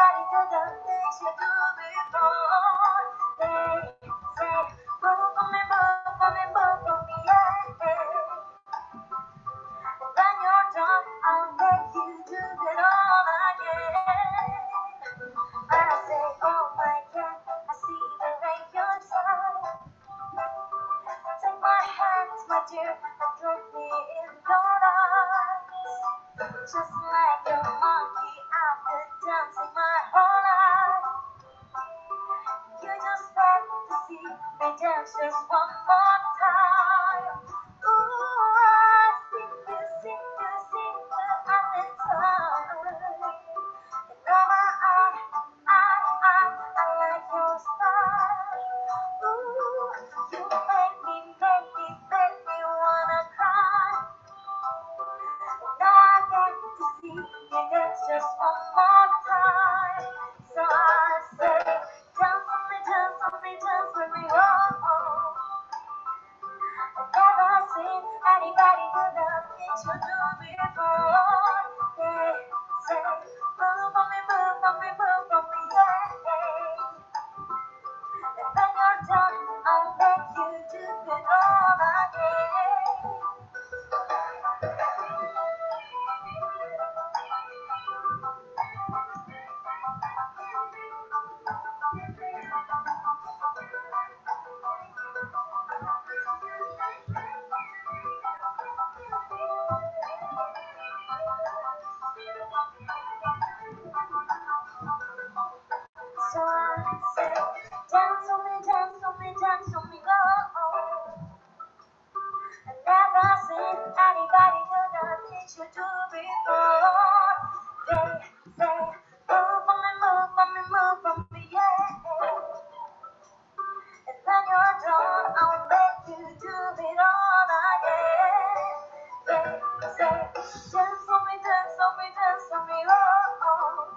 anybody do the things you do before. They say, move for me, move for me, move for me, yeah. When you're done, I'll make you do it all again. I say, oh my God, I see the way you're trying. Take my hands, my dear, and look me in your eyes. Just like a monkey, I've been dancing my whole life. You just have to see me dance just one more time. Ooh, I see you sing, but I'm in time. And now I like your style. Ooh, you make me wanna cry. Now I get to see you dance just one more time. So I say, dance for me, dance for me, dance for me, oh, oh. I've never seen anybody do the things you do before. They say, move for me, move for me, move for me, yeah. And when you're done, I'll make you do it all again. So I say, dance for me, dance for me, dance for me, oh. I've never seen anybody do the things you do before. They say, move for me, move for me, move for me, yeah. And when you're done, I'll make you do it all again. They say, dance for me, dance for me, dance for me, oh, oh.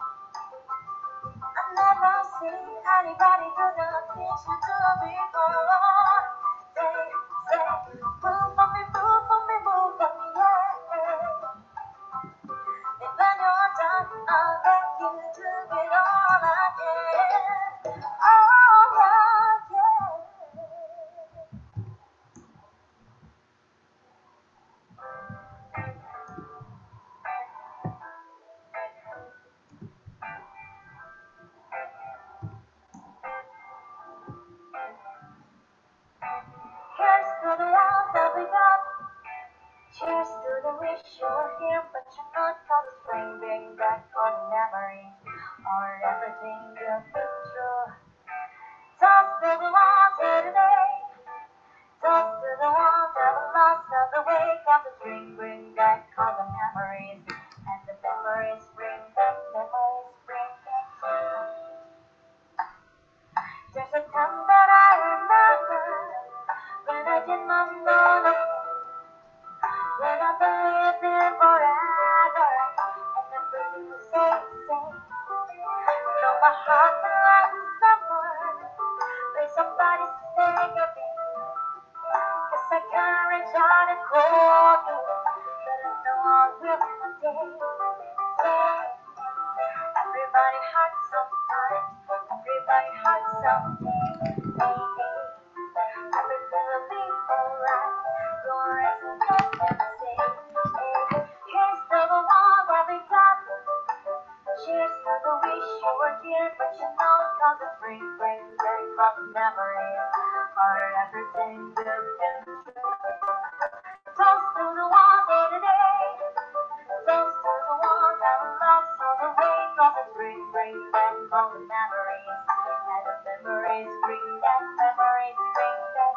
I've never seen anybody do the things you do before. They say, move for me, move for me, move for me, yeah. And when you're done, I'll let you do it all again. All again. Here's to the love that we got. Cheers to the wish you were here, but you're not. Cause spring bring back all the memories, or everything you've been through. Toss to the walls here today. Toss to the ones that were lost on the way. Cause the spring bring back all the memories, and the memories bring back, memories bring back you. There's a time that I remember when I did not know the when I believed in forever, and the birds would say, though my heart felt like summer, when somebody sang a me, 'cause I can't reach out and call you, but I know I will one day. Yeah. Everybody hurts sometimes, everybody hurts someday. Hey, hey. Everything will be alright. Don't rest and say, hey, here's to the one that we got. Cheers to the wish you were here, but you know, cause the spring brings back all the memories, or everything we've been through. Toast to the ones here today. Toast to the ones that were lost on the way, cause the spring brings back all the memories, and the memories bring back, memories bring back.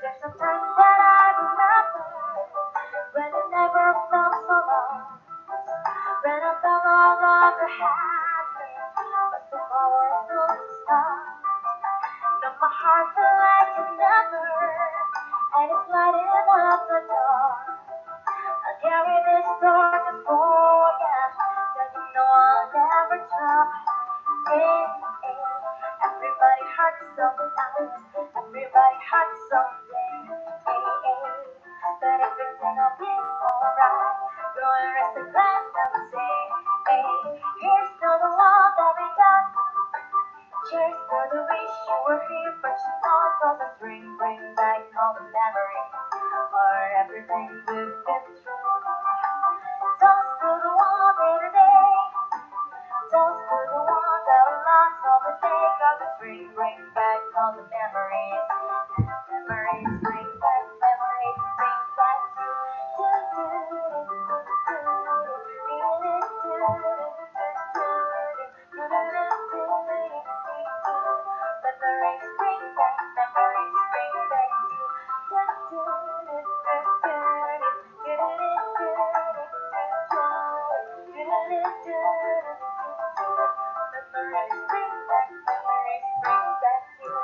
There's a time that I remember when it never felt so long. When I felt all of the happiness, but the power still to stop. Now my heart felt like a never, and it's lighting up the door. I carry this torch for ya, that you know I'll never drop. Yeah, Everybody hurts sometimes. Everybody hurts someday. But everything'll be alright. Go and raise a glass and say, here's to the love that we got. Cheers to the wish you were here, but you thought cause the spring bring back all the memories or everything we've been through. Toast to the one day today. Toast to the ones that we lost all the day, cause the spring bring back all the memories. Memories bring back, memories bring back. Memories bring back, memories bring back memories bring back you.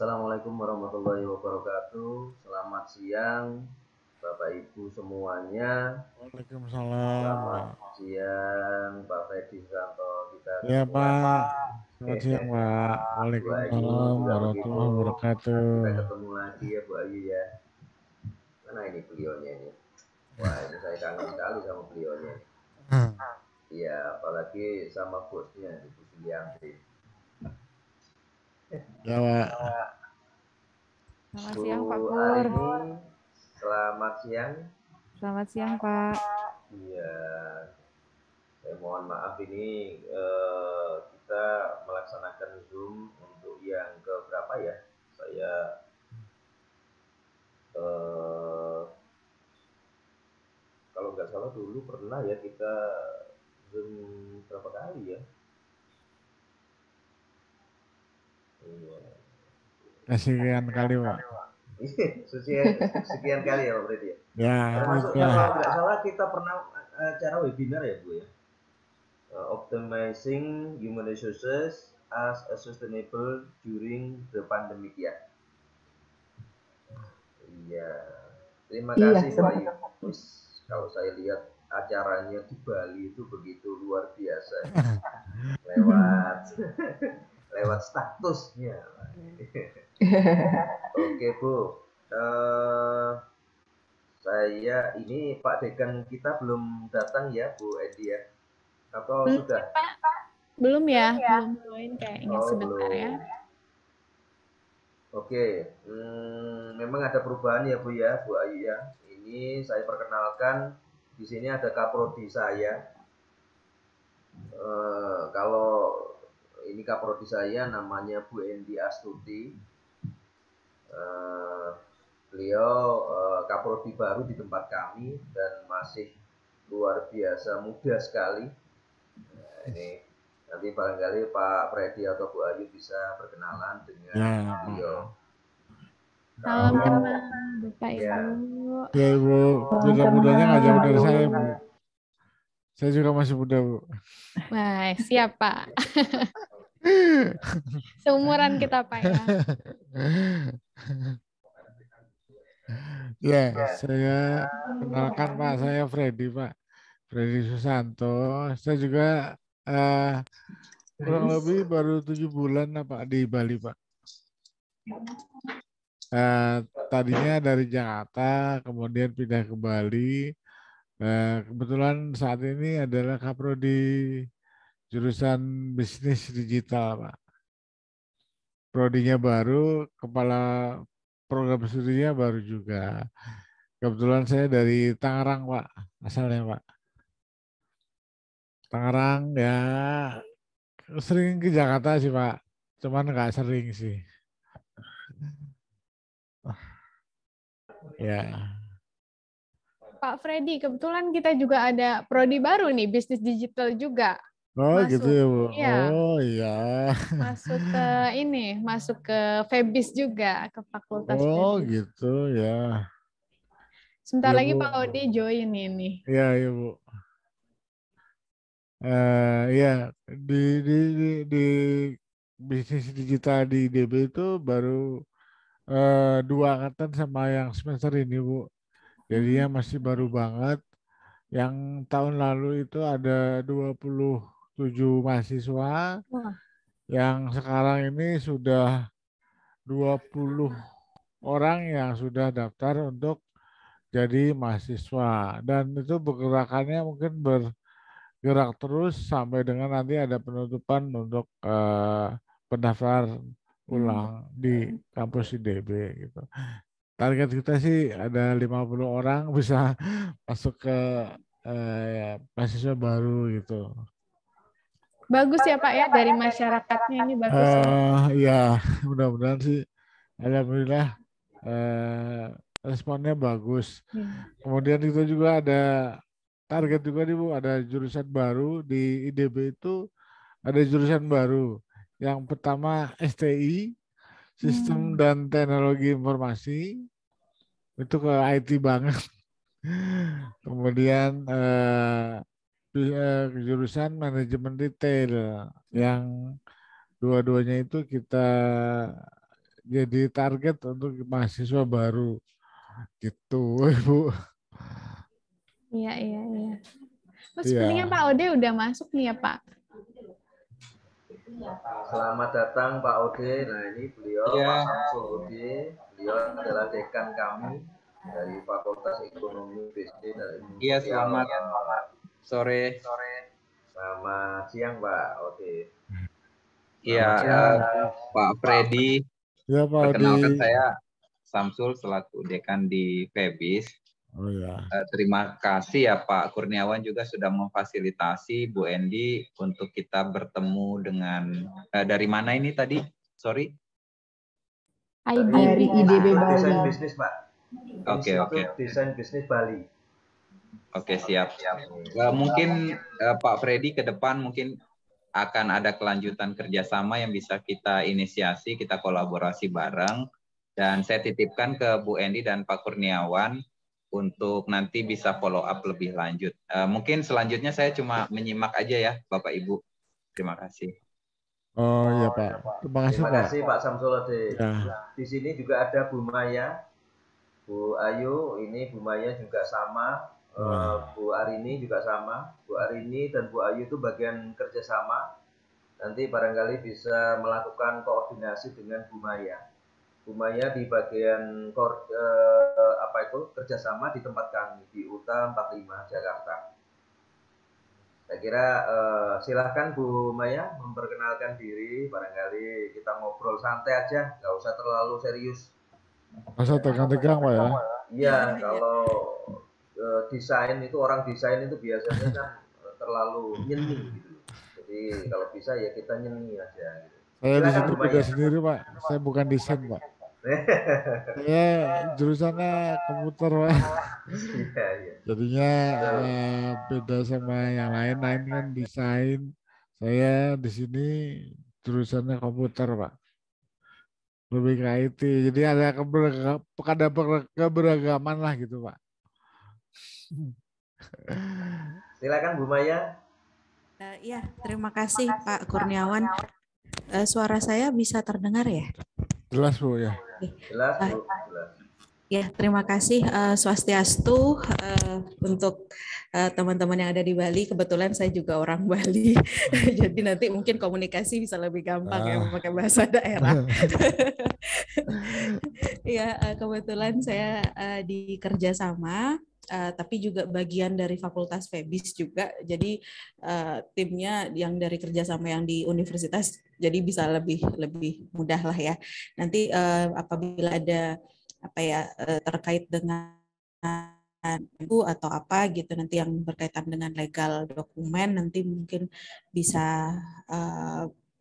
Assalamualaikum warahmatullahi wabarakatuh. Selamat siang Bapak Ibu semuanya. Waalaikumsalam, Selamat Pak. siang Pak Fedi Susanto. Kita Ya, ketemu lagi. Pak. Selamat siang, Pak. Bu Ayu Waalaikumsalam juga begitu. warahmatullahi wabarakatuh. Kita ketemu lagi ya Bu Ayu ya. Mana ini beliaunya ini? Wah, ini saya kangen sekali sama beliaunya. Iya, apalagi sama bosnya Ibu Sulianti. Ya, Pak. Selamat Bu siang, Pak Pur. Arini, selamat siang. Selamat siang, Pak. Iya, saya mohon maaf ini kita melaksanakan Zoom untuk yang ke berapa ya? Saya kalau nggak salah dulu pernah ya kita Zoom berapa kali ya? Iya. Sekian kali, Pak. sekian kali ya Pak Freddy ya. Ya, Termasuk itulah. kalau nggak salah kita pernah acara webinar ya Bu ya. Optimizing human resources as a sustainable during the pandemic ya. Iya. Terima kasih Bu Ayu. Kalau saya lihat acaranya di Bali itu begitu luar biasa. lewat statusnya. Oke Bu. Saya ini Pak Dekan kita belum datang ya Bu Edi ya. Atau Belum, sudah? Pak. Belum ya? Belum join kayaknya sebentar belum. ya. Oke, memang ada perubahan ya Bu ya, Bu Ayu ya. Ini saya perkenalkan, di sini ada kaprodi saya. Kalau ini kaprodi saya namanya Bu Endi Astuti. Beliau kaprodi baru di tempat kami dan masih luar biasa muda sekali. Nah, ini nanti barangkali Pak Freddy atau Bu Ayu bisa berkenalan dengan beliau. Salam kenal Bapak Ya. Ibu. Ya, Ibu. Mudah-mudahnya nggak jauh dari saya, Bu. Saya juga masih muda, Bu. Wah, siap, Pak. Seumuran kita, Pak ya. Ya, saya kenalkan Pak, saya Freddy, Pak. Freddy Susanto. Saya juga kurang lebih baru 7 bulan Pak di Bali, Pak. Tadinya dari Jakarta, kemudian pindah ke Bali. Kebetulan saat ini adalah kaprodi jurusan bisnis digital, Pak. Prodinya baru, kepala program studinya baru juga. Kebetulan saya dari Tangerang, Pak, asalnya, Pak. Tangerang ya sering ke Jakarta sih, Pak. Cuman nggak sering sih. Ya. Pak Freddy, kebetulan kita juga ada prodi baru nih, bisnis digital juga. Oh gitu ya, Bu. Iya. Oh iya. Masuk ke FEBIS juga, ke Fakultas Oh FEBIS. gitu ya. Sebentar Ya, lagi Bu. Pak Odi join ini. Iya, ya, Bu. Ya, di bisnis digital di IDB itu baru 2 angkatan sama yang semester ini, Bu. Jadinya masih baru banget. Yang tahun lalu itu ada 27 mahasiswa. Wah. Yang sekarang ini sudah 20 orang yang sudah daftar untuk jadi mahasiswa. Dan itu pergerakannya mungkin bergerak terus sampai dengan nanti ada penutupan untuk pendaftar ulang di kampus IDB gitu. Target kita sih ada 50 orang bisa masuk ke mahasiswa baru gitu. Bagus ya Pak ya, dari masyarakatnya ini bagus ya. Ya, mudah-mudahan sih alhamdulillah responnya bagus. Kemudian kita juga ada target juga nih Bu, ada jurusan baru di IDB itu, ada jurusan baru. Yang pertama STI, Sistem dan Teknologi Informasi, itu ke IT banget. Kemudian jurusan Manajemen Retail, yang dua-duanya itu kita jadi target untuk mahasiswa baru gitu, Ibu. Iya, iya, iya. Oh, Iya. sepertinya Pak Ode udah masuk nih ya, Pak. Selamat datang Pak Ode. Nah ini beliau Iya. Pak Samsul Ode. Beliau adalah dekan kami dari Fakultas Ekonomi Bisnis dan Ilmu Iya, Sosial. selamat sore. Selamat siang Pak Ode. Iya, Pak Freddy. Ya, Pak Perkenalkan Odi. saya Samsul selaku dekan di FEBIS. Oh ya. Terima kasih ya Pak Kurniawan juga sudah memfasilitasi Bu Endi untuk kita bertemu dengan dari mana ini tadi? Sorry. Dari IDB Bali. Desain bisnis Pak. Oke. Desain bisnis Bali. Oke, siap. Mungkin Pak Freddy ke depan mungkin akan ada kelanjutan kerjasama yang bisa kita inisiasi, kita kolaborasi bareng. Dan saya titipkan ke Bu Endi dan Pak Kurniawan untuk nanti bisa follow up lebih lanjut. Mungkin selanjutnya saya cuma menyimak aja ya, Bapak Ibu. Terima kasih. Oh iya Pak. Terima kasih Terima Pak. kasih Pak Samsul Ode. Ya. Di sini juga ada Bu Maya, Bu Ayu. Ini Bu Maya juga sama. Bu Arini juga sama. Bu Arini dan Bu Ayu itu bagian kerjasama. Nanti barangkali bisa melakukan koordinasi dengan Bu Maya. Bu Maya di bagian kerjasama di tempat kami di UTA 45 Jakarta. Saya kira silahkan Bu Maya memperkenalkan diri, barangkali kita ngobrol santai aja, nggak usah terlalu serius. Masa tegang-tegang Pak ya? Iya, kalau desain itu orang desain itu biasanya kan terlalu nyeni gitu. Jadi kalau bisa ya kita nyeni aja. Gitu. Saya di Silakan situ Bu beda Maya. sendiri Pak. Saya bukan desain Pak. Saya jurusannya komputer Pak. Iya. Jadinya beda sama yang lain kan desain. Saya di sini jurusannya komputer Pak. Lebih ke IT. Jadi ada keberagaman lah gitu Pak. Silakan Bu Maya. Iya, terima kasih Pak Kurniawan. Suara saya bisa terdengar ya? Jelas Bu ya. Jelas Bu, jelas. Ya, terima kasih Swastiastu untuk teman-teman yang ada di Bali. Kebetulan saya juga orang Bali, jadi nanti mungkin komunikasi bisa lebih gampang ya memakai bahasa daerah. Ya, kebetulan saya di kerjasama, tapi juga bagian dari Fakultas FEBIS juga. Jadi timnya yang dari kerjasama yang di universitas, jadi bisa lebih mudah lah ya. Nanti apabila ada terkait dengan itu atau apa gitu nanti yang berkaitan dengan legal dokumen nanti mungkin bisa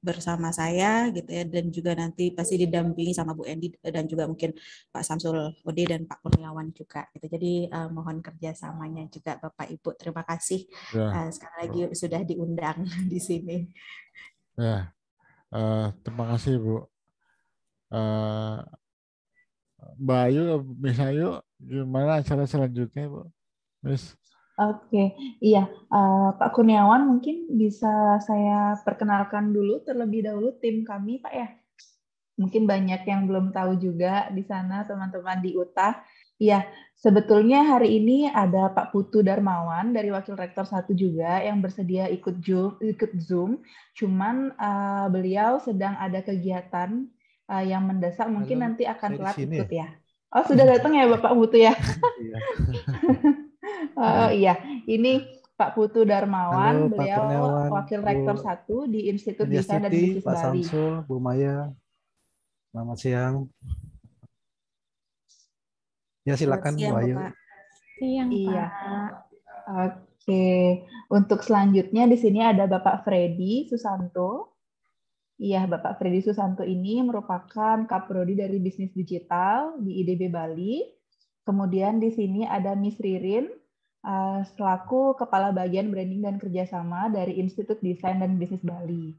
bersama saya gitu ya, dan juga nanti pasti didampingi sama Bu Endi dan juga mungkin Pak Samsul Ode dan Pak Kurniawan juga gitu. Jadi mohon kerjasamanya juga Bapak Ibu. Terima kasih sekali lagi sudah diundang di sini. Ya, terima kasih Bu. Mbak Ayu, Miss Ayu, gimana acara selanjutnya, Bu? Miss? Oke, iya. Pak Kurniawan mungkin bisa saya perkenalkan dulu terlebih dahulu tim kami, Pak ya. Mungkin banyak yang belum tahu juga di sana teman-teman di UTA. Iya, sebetulnya hari ini ada Pak Putu Darmawan dari Wakil Rektor 1 juga yang bersedia ikut Zoom. Cuman beliau sedang ada kegiatan yang mendesak, mungkin nanti akan telat ikut ya. Oh, sudah datang ya Bapak Putu ya? Iya, ini Pak Putu Darmawan, Halo, beliau Wakil Rektor 1 di Institut Desain dan Bisnis Pak Bali. Samsul, Bu Maya, selamat siang. Ya silakan Bu Ayu. Siang, iya. Pak. Oke, untuk selanjutnya di sini ada Bapak Freddy Susanto. Iya, Bapak Freddy Susanto ini merupakan Kaprodi dari Bisnis Digital di IDB Bali. Kemudian di sini ada Miss Ririn, selaku Kepala Bagian Branding dan Kerjasama dari Institut Desain dan Bisnis Bali.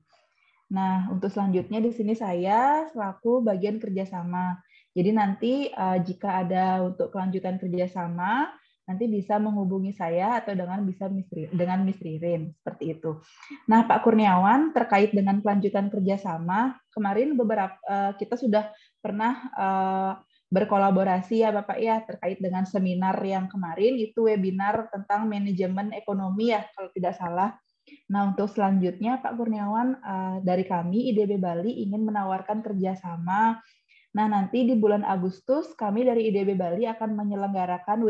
Nah, untuk selanjutnya di sini saya selaku bagian kerjasama. Jadi nanti jika ada untuk kelanjutan kerjasama, nanti bisa menghubungi saya atau dengan Miss Ririn seperti itu. Nah, Pak Kurniawan, terkait dengan kelanjutan kerjasama, kemarin kita sudah pernah berkolaborasi ya Bapak ya terkait dengan seminar yang kemarin, itu webinar tentang manajemen ekonomi ya kalau tidak salah. Nah, untuk selanjutnya Pak Kurniawan, dari kami IDB Bali ingin menawarkan kerjasama. Nah, nanti di bulan Agustus kami dari IDB Bali akan menyelenggarakan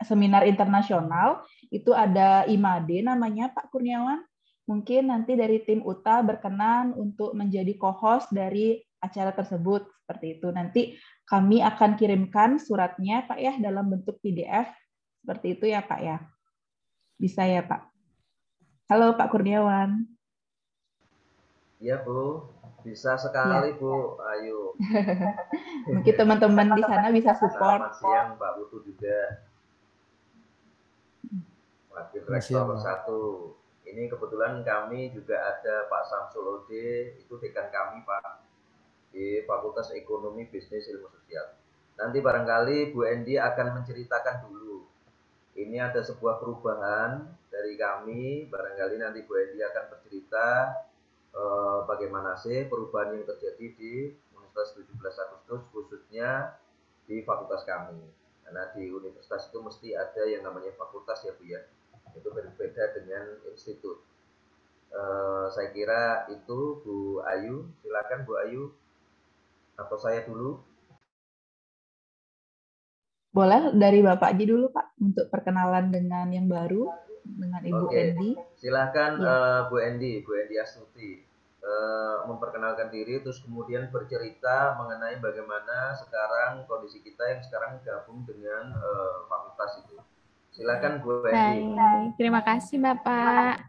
seminar internasional. Itu ada IMADE namanya Pak Kurniawan. Mungkin nanti dari tim UTA berkenan untuk menjadi co-host dari acara tersebut. Seperti itu. Nanti kami akan kirimkan suratnya Pak ya dalam bentuk PDF. Seperti itu ya Pak ya. Bisa ya Pak. Halo Pak Kurniawan. Iya Bu. Bisa sekali ya. Bu, ayo. Mungkin teman-teman di sana bisa support. Selamat siang Pak Putu juga. Wakil Rektor 1. Ini kebetulan kami juga ada Pak Samsul Ode, itu dekan kami Pak, di Fakultas Ekonomi Bisnis Ilmu Sosial. Nanti barangkali Bu Endi akan menceritakan dulu. Ini ada sebuah perubahan dari kami, barangkali nanti Bu Endi akan bercerita bagaimana sih perubahan yang terjadi di Universitas 17 Agustus khususnya di fakultas kami. Karena di universitas itu mesti ada yang namanya fakultas ya Bu ya. Itu berbeda dengan institut. Saya kira itu Bu Ayu. Silakan Bu Ayu. Atau saya dulu? Boleh dari Bapak aja dulu Pak untuk perkenalan dengan yang baru dengan Ibu Endi. Silakan ya. Bu Endi Astuti. Memperkenalkan diri terus kemudian bercerita mengenai bagaimana sekarang kondisi kita yang sekarang gabung dengan fakultas itu. Silakan Bu Endi. Baik, terima kasih Bapak.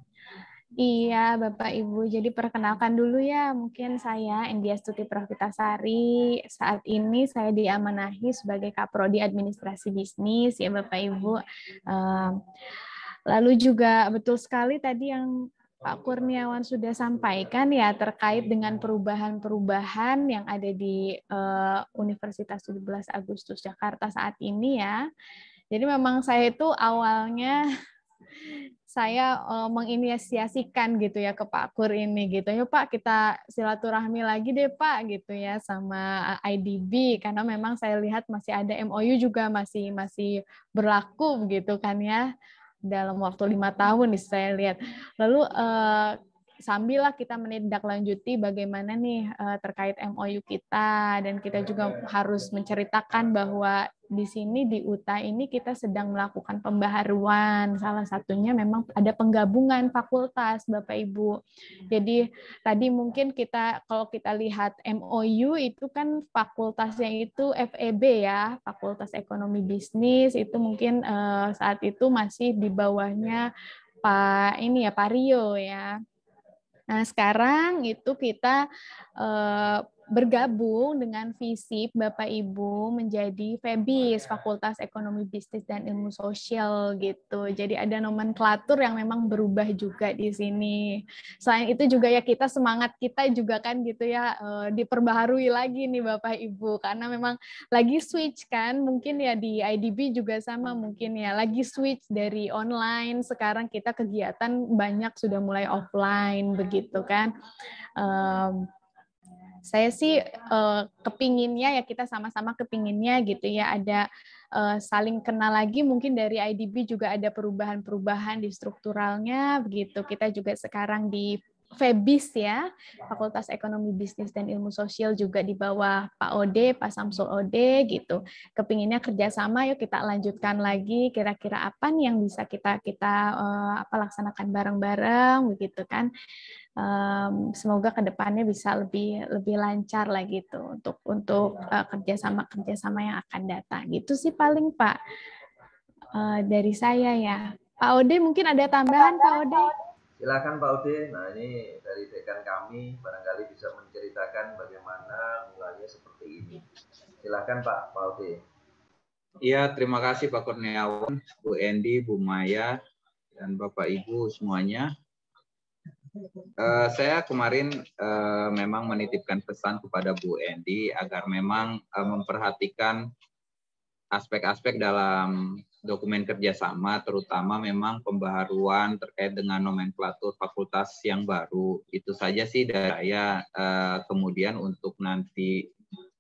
Iya Bapak Ibu, jadi perkenalkan dulu ya, mungkin saya Endi Astuti Pravitasari. Saat ini saya diamanahi sebagai Kaprodi Administrasi Bisnis ya Bapak Ibu. Lalu juga betul sekali tadi yang Pak Kurniawan sudah sampaikan ya terkait dengan perubahan-perubahan yang ada di Universitas 17 Agustus Jakarta saat ini ya. Jadi memang saya itu awalnya saya menginisiasikan gitu ya ke Pak Kur ini gitu. Yuk Pak kita silaturahmi lagi deh Pak gitu ya sama IDB karena memang saya lihat masih ada MOU juga masih berlaku gitu kan ya. Dalam waktu 5 tahun nih saya lihat. Lalu sambillah kita menindaklanjuti bagaimana nih terkait MOU kita dan kita juga harus menceritakan bahwa di sini di UTA ini kita sedang melakukan pembaharuan. Salah satunya memang ada penggabungan fakultas Bapak Ibu. Jadi tadi mungkin kalau kita lihat MOU itu kan fakultasnya itu FEB ya, Fakultas Ekonomi Bisnis itu mungkin saat itu masih di bawahnya Pak Rio ya. Nah, sekarang itu kita bergabung dengan FISIP Bapak Ibu menjadi FEBIS, Fakultas Ekonomi Bisnis dan Ilmu Sosial gitu. Jadi ada nomenklatur yang memang berubah juga di sini. Selain itu juga ya semangat kita juga kan gitu ya diperbaharui lagi nih Bapak Ibu karena memang lagi switch kan, mungkin ya di IDB juga sama mungkin ya lagi switch dari online sekarang kita kegiatan banyak sudah mulai offline begitu kan. Saya sih kepinginnya ya kita sama-sama kepinginnya gitu ya ada saling kenal lagi mungkin dari IDB juga ada perubahan-perubahan di strukturalnya begitu. Kita juga sekarang di FEBIS ya, Fakultas Ekonomi Bisnis dan Ilmu Sosial juga di bawah Pak Ode, Pak Samsul Ode gitu. Kepinginnya kerjasama, yuk kita lanjutkan lagi kira-kira apa nih yang bisa kita laksanakan bareng-bareng begitu kan. Semoga kedepannya bisa lebih lancar lah gitu untuk kerjasama yang akan datang. Gitu sih paling Pak dari saya ya. Pak Ode mungkin ada tambahan Pak Ode? Silakan Pak Ode. Nah ini dari dekan kami barangkali bisa menceritakan bagaimana mulanya seperti ini. Silakan Pak Ode. Iya, terima kasih Pak Kurniawan, Bu Endi, Bu Maya, dan Bapak Ibu semuanya. Saya kemarin memang menitipkan pesan kepada Bu Endi agar memang memperhatikan aspek-aspek dalam dokumen kerjasama, terutama memang pembaharuan terkait dengan nomenklatur fakultas yang baru. Itu saja sih dari saya. Kemudian untuk nanti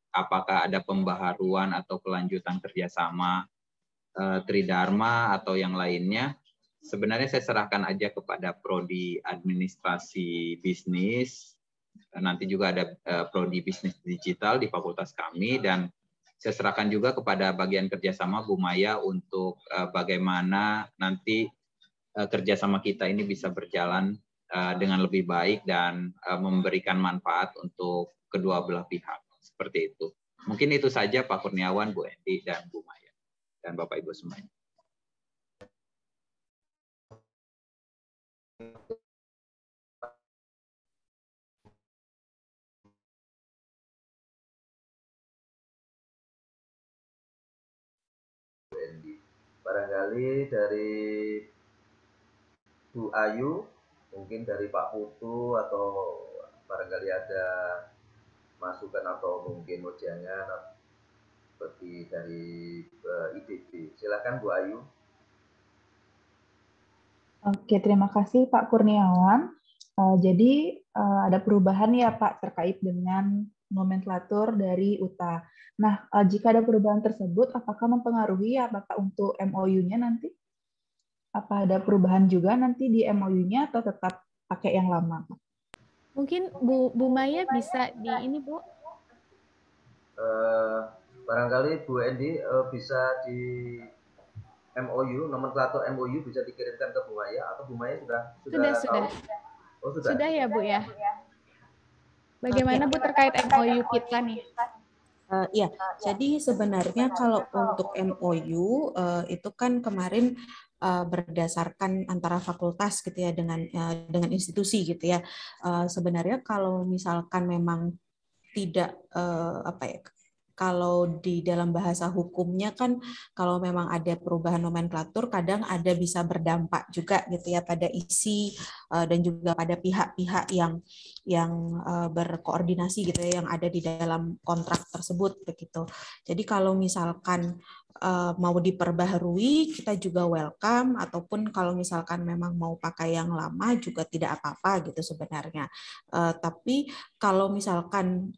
apakah ada pembaharuan atau kelanjutan kerjasama Tridharma atau yang lainnya, sebenarnya saya serahkan aja kepada Prodi Administrasi Bisnis. Nanti juga ada Prodi Bisnis Digital di fakultas kami, dan saya serahkan juga kepada bagian kerjasama Bu Maya untuk bagaimana nanti kerjasama kita ini bisa berjalan dengan lebih baik dan memberikan manfaat untuk kedua belah pihak. Seperti itu. Mungkin itu saja Pak Kurniawan, Bu Endi, dan Bu Maya, dan Bapak Ibu semuanya. Barangkali dari Bu Ayu, mungkin dari Pak Putu, atau barangkali ada masukan atau mungkin wejangan seperti dari IDB. Silakan Bu Ayu. Oke, terima kasih Pak Kurniawan. Jadi ada perubahan ya Pak terkait dengan nomenklatur dari UTA. Nah, jika ada perubahan tersebut, apakah mempengaruhi apakah untuk MOU-nya nanti? Apa ada perubahan juga nanti di MOU-nya atau tetap pakai yang lama? Mungkin Bu Maya bisa di ini Bu. Barangkali Bu Endi bisa di MOU, nomenklatur MOU bisa dikirimkan ke Bu Maya, atau Bu Maya sudah tahu? Oh, sudah. Sudah ya Bu ya. Bagaimana Bu terkait MOU kita nih? Ya, jadi sebenarnya kalau untuk MOU itu kan kemarin berdasarkan antara fakultas gitu ya dengan institusi gitu ya. Sebenarnya kalau misalkan memang tidak kalau di dalam bahasa hukumnya kan kalau memang ada perubahan nomenklatur kadang ada bisa berdampak juga gitu ya pada isi dan juga pada pihak-pihak yang berkoordinasi gitu ya yang ada di dalam kontrak tersebut begitu. Jadi kalau misalkan mau diperbaharui kita juga welcome, ataupun kalau misalkan memang mau pakai yang lama juga tidak apa-apa gitu sebenarnya. Tapi kalau misalkan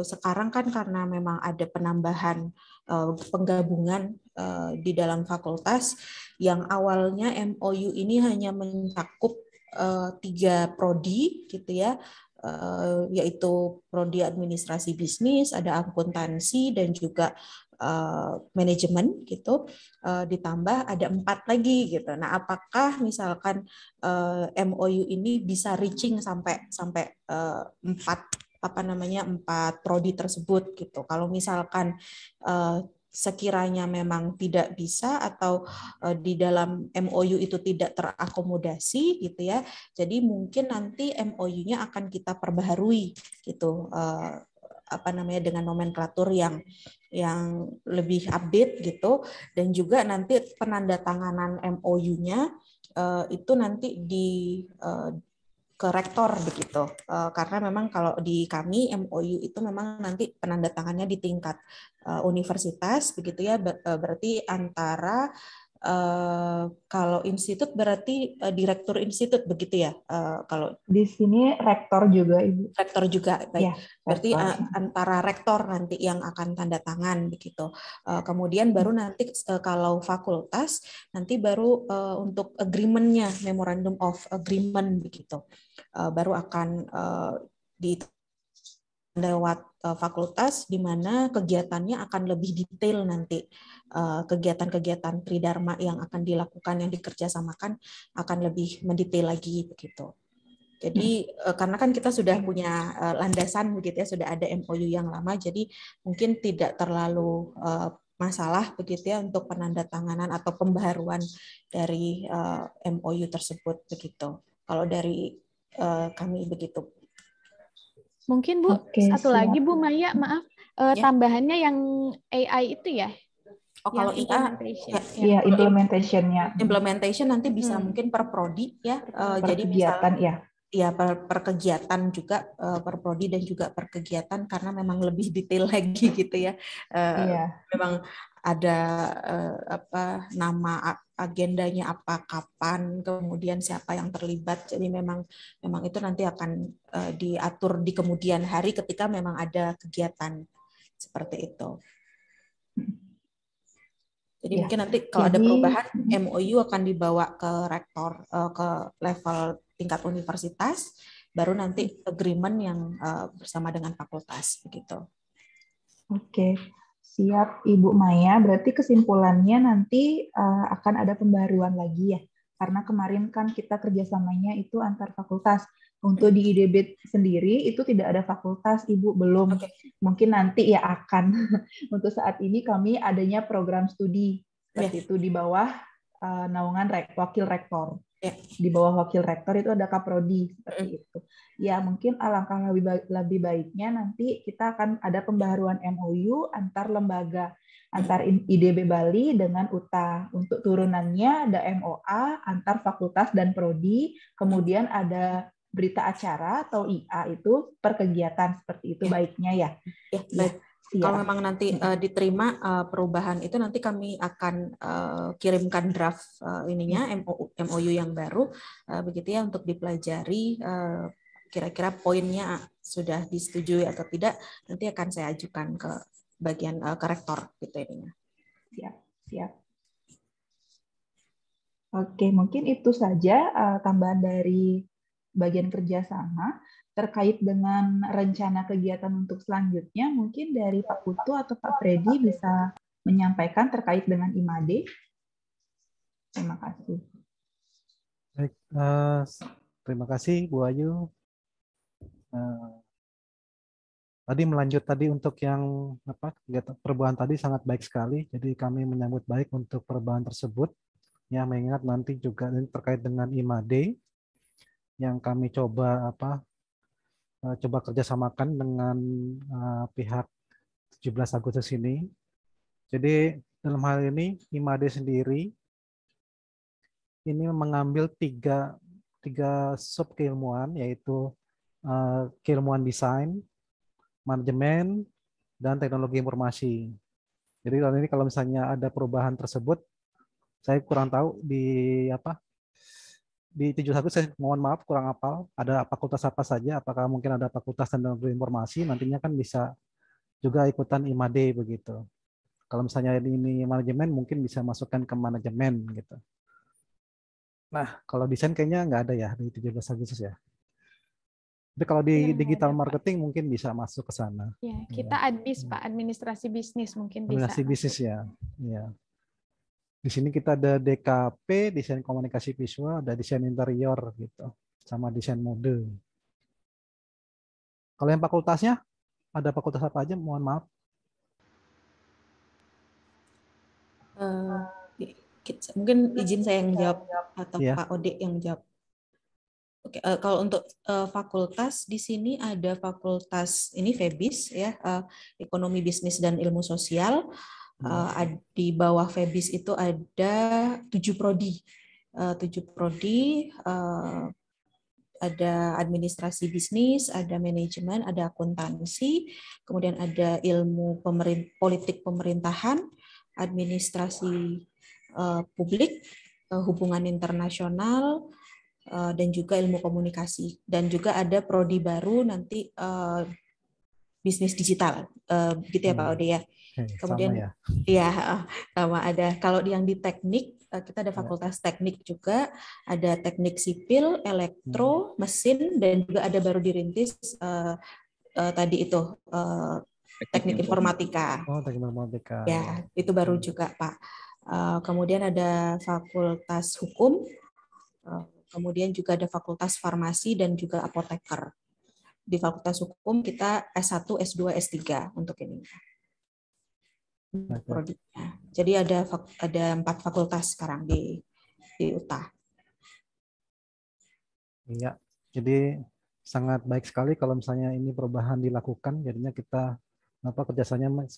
sekarang kan karena memang ada penambahan penggabungan di dalam fakultas yang awalnya MOU ini hanya mencakup 3 prodi gitu ya, yaitu prodi administrasi bisnis, ada akuntansi dan juga manajemen gitu, ditambah ada 4 lagi gitu. Nah, apakah misalkan MOU ini bisa reaching sampai 4 prodi tersebut gitu. Kalau misalkan sekiranya memang tidak bisa atau di dalam MOU itu tidak terakomodasi gitu ya. Jadi mungkin nanti MOU-nya akan kita perbaharui gitu. Dengan nomenklatur yang lebih update gitu, dan juga nanti penandatanganan MOU-nya itu nanti ke rektor begitu, karena memang kalau di kami MOU itu memang nanti penandatangannya di tingkat universitas begitu ya, berarti antara kalau institut berarti direktur institut begitu ya, kalau di sini rektor juga Ibu. Rektor juga, baik. Ya, berarti antara rektor nanti yang akan tanda tangan begitu. Kemudian baru nanti kalau fakultas nanti baru untuk agreement-nya, memorandum of agreement begitu, baru akan lewat fakultas, di mana kegiatannya akan lebih detail nanti. Kegiatan-kegiatan Tridharma yang akan dilakukan, yang dikerjasamakan akan lebih mendetail lagi begitu. Jadi karena kan kita sudah punya landasan begitu ya, sudah ada MOU yang lama, jadi mungkin tidak terlalu masalah begitu ya untuk penandatanganan atau pembaharuan dari MOU tersebut begitu. Kalau dari kami begitu. Mungkin Bu, satu lagi Bu Maya, maaf, tambahannya yang AI itu ya? Oh, kalau iya, implementation-nya. Implementation nanti bisa mungkin per prodi ya. Jadi kegiatan ya. Ya, per kegiatan juga, per prodi dan juga per kegiatan, karena memang lebih detail lagi gitu ya. Memang ada nama agendanya apa, kapan, kemudian siapa yang terlibat. Jadi memang itu nanti akan diatur di kemudian hari ketika memang ada kegiatan seperti itu. Jadi Ya, mungkin nanti kalau ada jadi perubahan, MOU akan dibawa ke rektor, ke level tingkat universitas, baru nanti agreement yang bersama dengan fakultas begitu. oke, siap Ibu Maya. Berarti kesimpulannya nanti akan ada pembaruan lagi ya, karena kemarin kan kita kerjasamanya itu antar fakultas. Untuk di IDB sendiri itu tidak ada fakultas, Ibu, belum. Mungkin nanti ya akan. Untuk saat ini kami adanya program studi seperti itu di bawah naungan wakil rektor. Di bawah wakil rektor itu ada kaprodi seperti itu. Ya mungkin alangkah lebih baiknya nanti kita akan ada pembaharuan MOU antar lembaga, antar IDB Bali dengan UTA. Untuk turunannya ada MOA antar fakultas dan prodi, kemudian ada berita acara atau IA itu per kegiatan seperti itu baiknya ya. Baik. Kalau memang nanti diterima perubahan itu, nanti kami akan kirimkan draft MOU yang baru begitu ya, untuk dipelajari kira-kira poinnya sudah disetujui atau tidak, nanti akan saya ajukan ke bagian ke rektor gitu ininya. Siap. Oke, mungkin itu saja tambahan dari bagian kerjasama. Terkait dengan rencana kegiatan untuk selanjutnya, mungkin dari Pak Putu atau Pak Freddy bisa menyampaikan terkait dengan IMADE. Terima kasih. Baik, terima kasih Bu Ayu. Tadi melanjut tadi untuk yang kegiatan perubahan tadi sangat baik sekali. Jadi kami menyambut baik untuk perubahan tersebut. Ya, mengingat nanti juga ini terkait dengan IMADE yang kami coba kerjasamakan dengan pihak 17 Agustus ini. Jadi dalam hal ini IMADE sendiri ini mengambil tiga sub keilmuan, yaitu keilmuan desain, manajemen, dan teknologi informasi. Jadi kalau misalnya ada perubahan tersebut, saya kurang tahu di 71 saya mohon maaf kurang hafal ada fakultas apa saja, apakah mungkin ada fakultas teknologi informasi, nantinya kan bisa juga ikutan IMADE begitu. Kalau misalnya ini manajemen mungkin bisa masukkan ke manajemen gitu. Nah, kalau desain kayaknya nggak ada ya di 17 Agustus ya. Tapi kalau di digital marketing mungkin bisa masuk ke sana. Ya, kita adbis Pak, administrasi bisnis mungkin bisa. Administrasi bisnis ya. Ya. Di sini kita ada DKP, desain komunikasi visual, ada desain interior gitu, sama desain mode. Kalau yang fakultasnya, ada fakultas apa aja? Mohon maaf. Mungkin izin saya yang jawab atau Pak Ode yang jawab. Oke, kalau untuk fakultas di sini ada fakultas ini FEBIS ya, Ekonomi Bisnis dan Ilmu Sosial. Di bawah FEBIS itu ada 7 prodi. 7 prodi, ada administrasi bisnis, ada manajemen, ada akuntansi, kemudian ada ilmu politik pemerintahan, administrasi publik, hubungan internasional, dan juga ilmu komunikasi. Dan juga ada prodi baru nanti bisnis digital, gitu ya Pak Ode ya. Kemudian sama ada kalau yang di teknik kita ada fakultas teknik juga, ada teknik sipil, elektro, mesin, dan juga ada baru dirintis tadi itu teknik informatika. Oh, teknik informatika. Ya, itu baru juga Pak. Kemudian ada fakultas hukum, kemudian juga ada fakultas farmasi dan juga apoteker. Di fakultas hukum kita S1, S2, S3 untuk ini. Prodinya. Jadi ada 4 fakultas sekarang di UTA. Iya, jadi sangat baik sekali kalau misalnya ini perubahan dilakukan, jadinya kita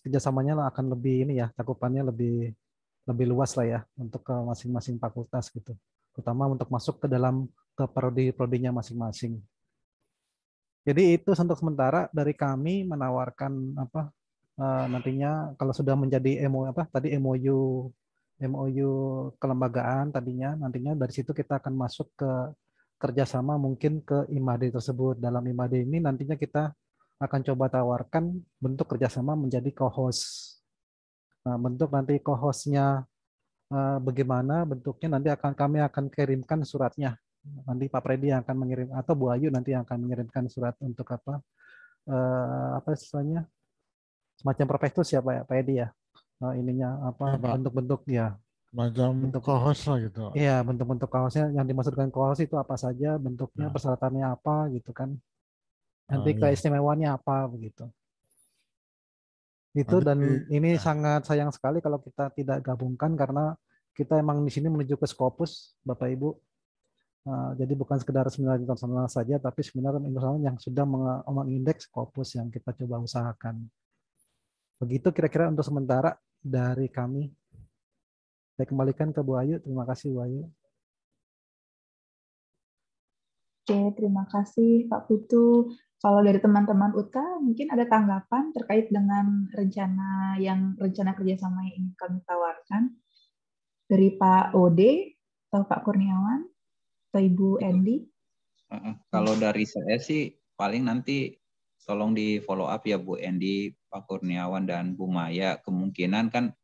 kerjasamanya akan lebih ini ya, cakupannya lebih luas lah ya untuk ke masing-masing fakultas gitu, terutama untuk masuk ke dalam ke prodi-prodinya masing-masing. Jadi itu untuk sementara dari kami menawarkan nantinya kalau sudah menjadi MOU kelembagaan tadinya, nantinya dari situ kita akan masuk ke kerjasama mungkin ke IMADE tersebut. Dalam IMADE ini nantinya kita akan coba tawarkan bentuk kerjasama menjadi co-host. Nah, bentuk nanti co-hostnya bagaimana bentuknya nanti kami akan kirimkan suratnya. Nanti Pak Freddy yang akan mengirim atau Bu Ayu nanti yang akan mengirimkan surat untuk istilahnya semacam prospektus ya Pak Edi ya. Ininya Ya, Pak. bentuk-bentuk ya. Macam co-host lah gitu. Iya, bentuk-bentuk co-hostnya yang dimaksud dengan co-host itu apa saja, bentuknya, Ya. persyaratannya apa gitu kan. Nanti keistimewaannya apa begitu. Itu dan ini sangat sayang sekali kalau kita tidak gabungkan karena kita emang di sini menuju ke Scopus, Bapak Ibu. Jadi bukan sekedar seminar internasional saja, tapi seminar internasional yang sudah mengindeks Scopus yang kita coba usahakan. Begitu kira-kira untuk sementara dari kami. Saya kembalikan ke Bu Ayu. Terima kasih Bu Ayu. Oke, terima kasih Pak Putu. Kalau dari teman-teman UTA mungkin ada tanggapan terkait dengan rencana kerjasama yang ingin kami tawarkan dari Pak Ode atau Pak Kurniawan atau Ibu Endi. Kalau dari saya sih paling nanti tolong di follow up ya Bu Endi, Pak Kurniawan dan Bu Maya. Kemungkinan kan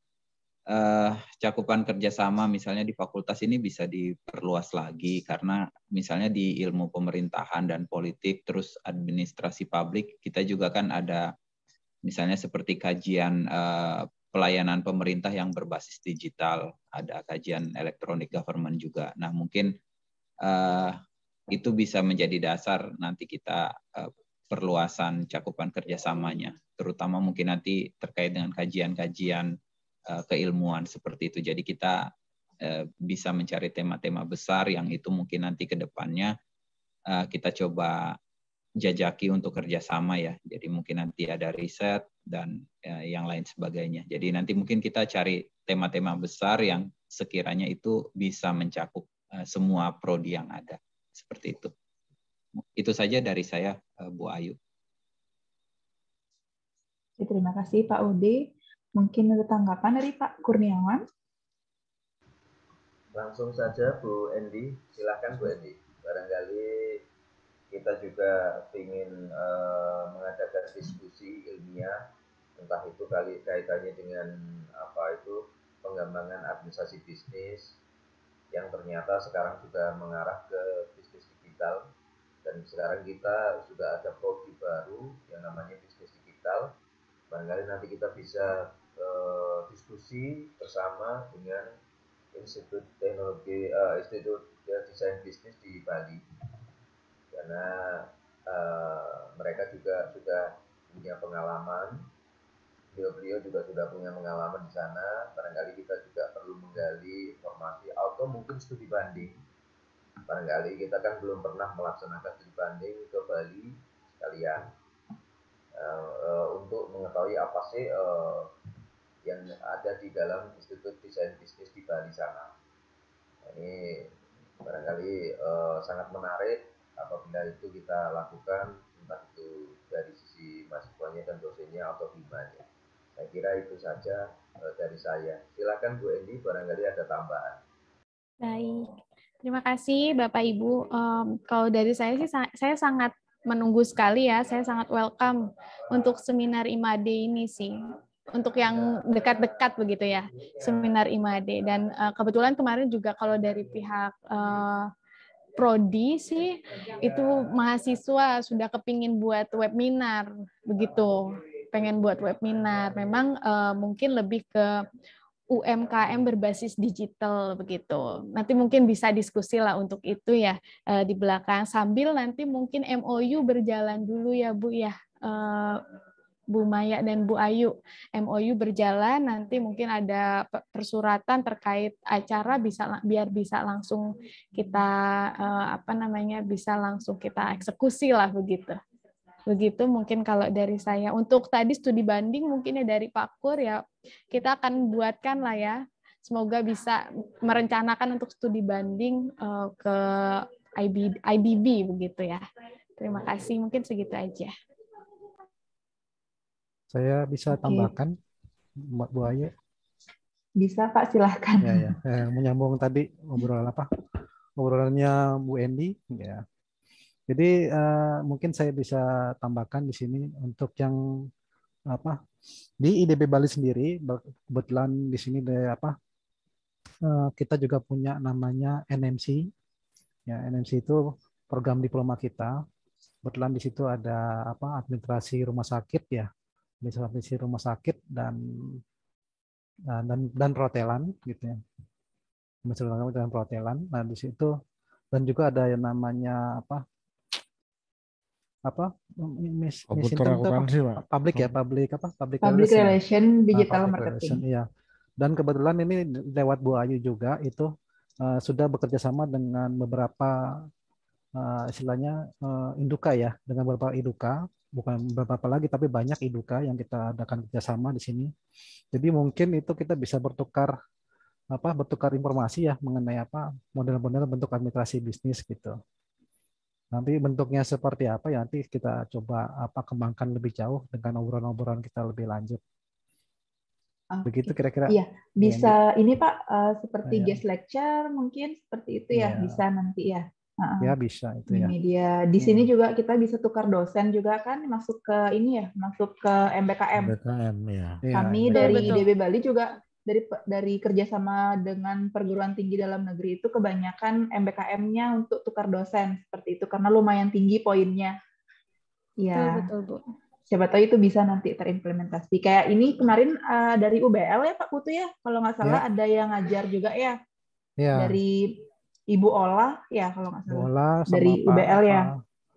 cakupan kerjasama misalnya di fakultas ini bisa diperluas lagi karena misalnya di ilmu pemerintahan dan politik terus administrasi publik kita juga kan ada misalnya seperti kajian pelayanan pemerintah yang berbasis digital, ada kajian electronic government juga. Nah mungkin itu bisa menjadi dasar nanti kita perluasan cakupan kerjasamanya, terutama mungkin nanti terkait dengan kajian-kajian keilmuan seperti itu. Jadi kita bisa mencari tema-tema besar yang itu mungkin nanti ke depannya kita coba jajaki untuk kerjasama ya. Jadi mungkin nanti ada riset dan yang lain sebagainya. Jadi nanti mungkin kita cari tema-tema besar yang sekiranya itu bisa mencakup semua prodi yang ada. Seperti itu. Itu saja dari saya, Bu Ayu. Terima kasih Pak Ode. Mungkin ada tanggapan dari Pak Kurniawan? Langsung saja Bu Endi, silakan Bu Endi. Barangkali kita juga ingin mengadakan diskusi ilmiah, entah itu kaitannya dengan pengembangan administrasi bisnis yang ternyata sekarang sudah mengarah ke bisnis digital, dan sekarang kita sudah ada prodi baru yang namanya bisnis digital. Barangkali nanti kita bisa diskusi bersama dengan Institut Teknologi Institut Desain Bisnis di Bali, karena mereka juga sudah punya pengalaman. Beliau juga sudah punya pengalaman di sana. Barangkali kita juga perlu menggali informasi atau mungkin studi banding. Barangkali kita kan belum pernah melaksanakan studi banding ke Bali sekalian untuk mengetahui apa sih yang ada di dalam Institut Desain Bisnis di Bali sana. Ini barangkali sangat menarik apabila itu kita lakukan, entah itu dari sisi mahasiswanya dan dosennya atau himanya. Saya kira itu saja dari saya. Silakan Bu Endi, barangkali ada tambahan. Baik, terima kasih Bapak Ibu. Kalau dari saya sih, saya sangat menunggu sekali ya. Saya sangat welcome untuk seminar IMADE ini sih. Untuk yang dekat-dekat begitu ya, seminar IMADE. Dan kebetulan kemarin juga kalau dari pihak prodi sih, itu mahasiswa sudah kepingin buat webinar begitu. Pengen buat webinar. Memang mungkin lebih ke UMKM berbasis digital begitu. Nanti mungkin bisa diskusi lah untuk itu ya di belakang, sambil nanti mungkin MOU berjalan dulu ya Bu ya, Bu Maya dan Bu Ayu. MOU berjalan, nanti mungkin ada persuratan terkait acara biar bisa langsung kita bisa langsung kita eksekusi lah begitu. Begitu mungkin kalau dari saya. Untuk tadi studi banding mungkin ya dari Pak Kur ya, kita akan buatkan lah ya. Semoga bisa merencanakan untuk studi banding ke IBB begitu ya. Terima kasih, mungkin segitu aja. Saya bisa Oke. tambahkan, Mbak Bu Ayu. Bisa Pak, silahkan. Ya, menyambung tadi obrolannya Bu Endi. Ya. Jadi mungkin saya bisa tambahkan di sini untuk yang di IDB Bali sendiri, kebetulan di sini kita juga punya namanya NMC. Ya, NMC itu program diploma kita. Kebetulan di situ ada administrasi rumah sakit ya, administrasi rumah sakit dan perhotelan gitu ya. Administrasi dan perhotelan. Nah, di situ dan juga ada yang namanya Komputer itu akuntansi, Pak. public Public relation. relation, digital Public marketing. relation, iya. Dan kebetulan ini lewat Bu Ayu juga itu sudah bekerja sama dengan beberapa istilahnya induka ya, dengan beberapa induka, bukan beberapa lagi tapi banyak induka yang kita adakan kerjasama di sini. Jadi mungkin itu kita bisa bertukar informasi ya mengenai model-model bentuk administrasi bisnis gitu. Nanti bentuknya seperti apa ya nanti kita coba kembangkan lebih jauh dengan obrolan-obrolan kita lebih lanjut. Begitu kira-kira. Iya, bisa ini Pak seperti Ya. guest lecture mungkin seperti itu ya, Ya. bisa nanti ya. Ya bisa itu ya. Ini dia. Di sini juga kita bisa tukar dosen juga kan, masuk ke ini ya, masuk ke MBKM. MBKM ya. Kami Ya, dari betul. IDB Bali juga dari kerjasama dengan perguruan tinggi dalam negeri itu kebanyakan MBKM-nya untuk tukar dosen seperti itu karena lumayan tinggi poinnya. Ya, Betul, Bu. siapa tahu itu bisa nanti terimplementasi. Kayak ini kemarin dari UBL ya Pak Putu ya, kalau nggak salah ada yang ngajar juga ya. Ya. Dari Ibu Ola ya kalau nggak salah. Bola sama Dari UBL ya.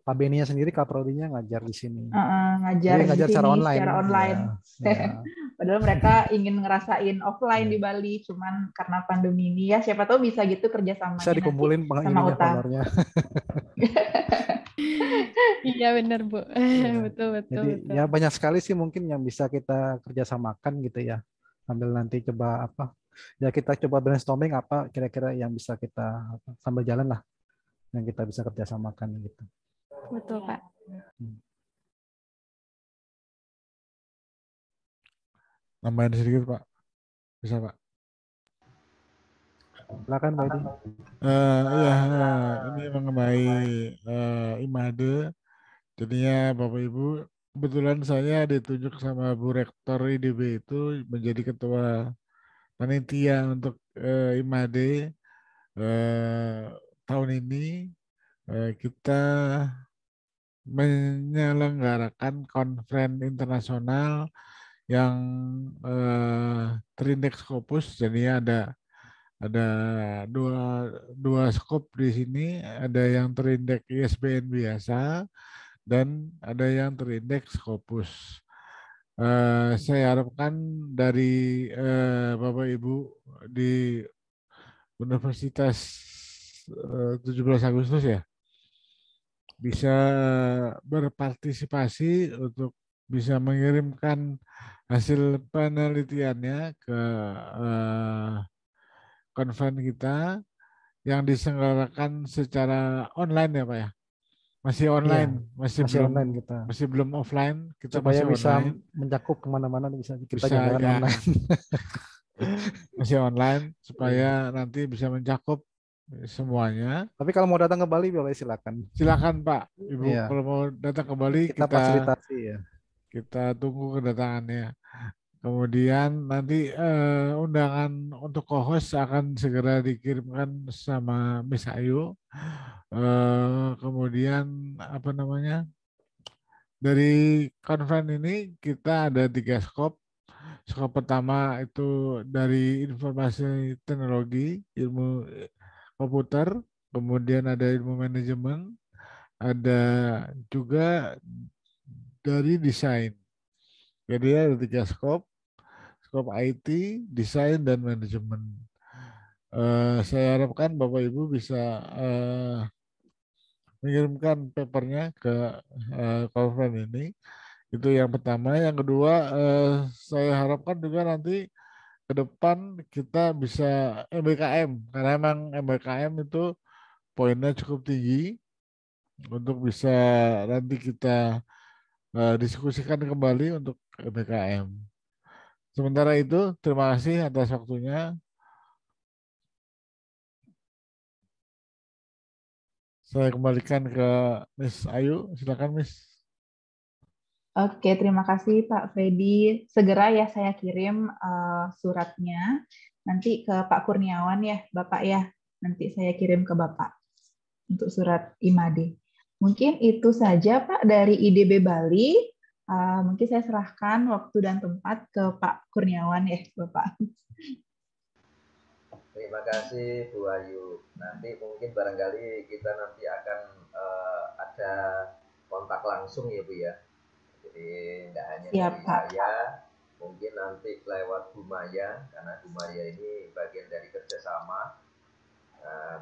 Pak Benia sendiri Kaprodinya ngajar di sini. Ngajar Jadi di sini secara online. online. Ya. Padahal mereka ingin ngerasain offline di Bali, cuman karena pandemi ini ya siapa tahu bisa gitu kerjasamanya Bisa dikumpulin sama UTA. honornya. Iya benar Bu. Betul. Jadi ya banyak sekali sih mungkin yang bisa kita kerjasamakan gitu ya. Sambil nanti coba ya kita coba brainstorming apa kira-kira yang bisa kita sambil jalan lah yang kita bisa kerjasamakan gitu. Betul Pak. Nambahin sedikit Pak. Bisa Pak. Silakan Pak Edi. Ini mengenai IMADE. Jadinya Bapak Ibu, kebetulan saya ditunjuk sama Bu Rektor IDB itu menjadi ketua panitia untuk IMADE tahun ini. Kita menyelenggarakan konferensi internasional yang terindeks Scopus. Jadi ada dua skop di sini, ada yang terindeks ISBN biasa dan ada yang terindeks Scopus. Saya harapkan dari Bapak Ibu di Universitas 17 Agustus ya bisa berpartisipasi untuk bisa mengirimkan hasil penelitiannya ke konferensi kita yang diselenggarakan secara online ya Pak ya. Masih online, masih online kita. Masih belum offline, kita supaya masih bisa online. mencakup kemana-mana bisa kita Bisa, jalan ya. online. Masih online supaya nanti bisa mencakup semuanya. Tapi kalau mau datang ke Bali boleh silakan. Silakan Pak, Ibu. Iya. Kalau mau datang ke Bali kita fasilitasi ya. Kita tunggu kedatangannya. Kemudian nanti undangan untuk co-host akan segera dikirimkan sama Miss Ayu. Kemudian dari konferensi ini kita ada 3 skop. Skop pertama itu dari informasi teknologi, ilmu komputer, kemudian ada ilmu manajemen, ada juga dari desain. Jadi ada 3 skop IT, desain, dan manajemen. Saya harapkan Bapak Ibu bisa mengirimkan papernya ke konferensi ini. Itu yang pertama. Yang kedua, saya harapkan juga nanti ke depan kita bisa MBKM. Karena memang MBKM itu poinnya cukup tinggi untuk bisa nanti kita diskusikan kembali untuk PPKM. Sementara itu, terima kasih atas waktunya. Saya kembalikan ke Miss Ayu. Silakan, Miss. Oke, terima kasih Pak Freddy. Segera ya saya kirim suratnya nanti ke Pak Kurniawan ya, Bapak ya. Nanti saya kirim ke Bapak untuk surat IMADE. Mungkin itu saja Pak dari IDB Bali. Mungkin saya serahkan waktu dan tempat ke Pak Kurniawan ya, Bapak. Terima kasih Bu Ayu. Nanti mungkin barangkali kita nanti akan ada kontak langsung ya Bu ya. Jadi tidak hanya Siap, dari Pak. saya, mungkin nanti lewat Bu Maya, karena Bu Maya ini bagian dari kerjasama.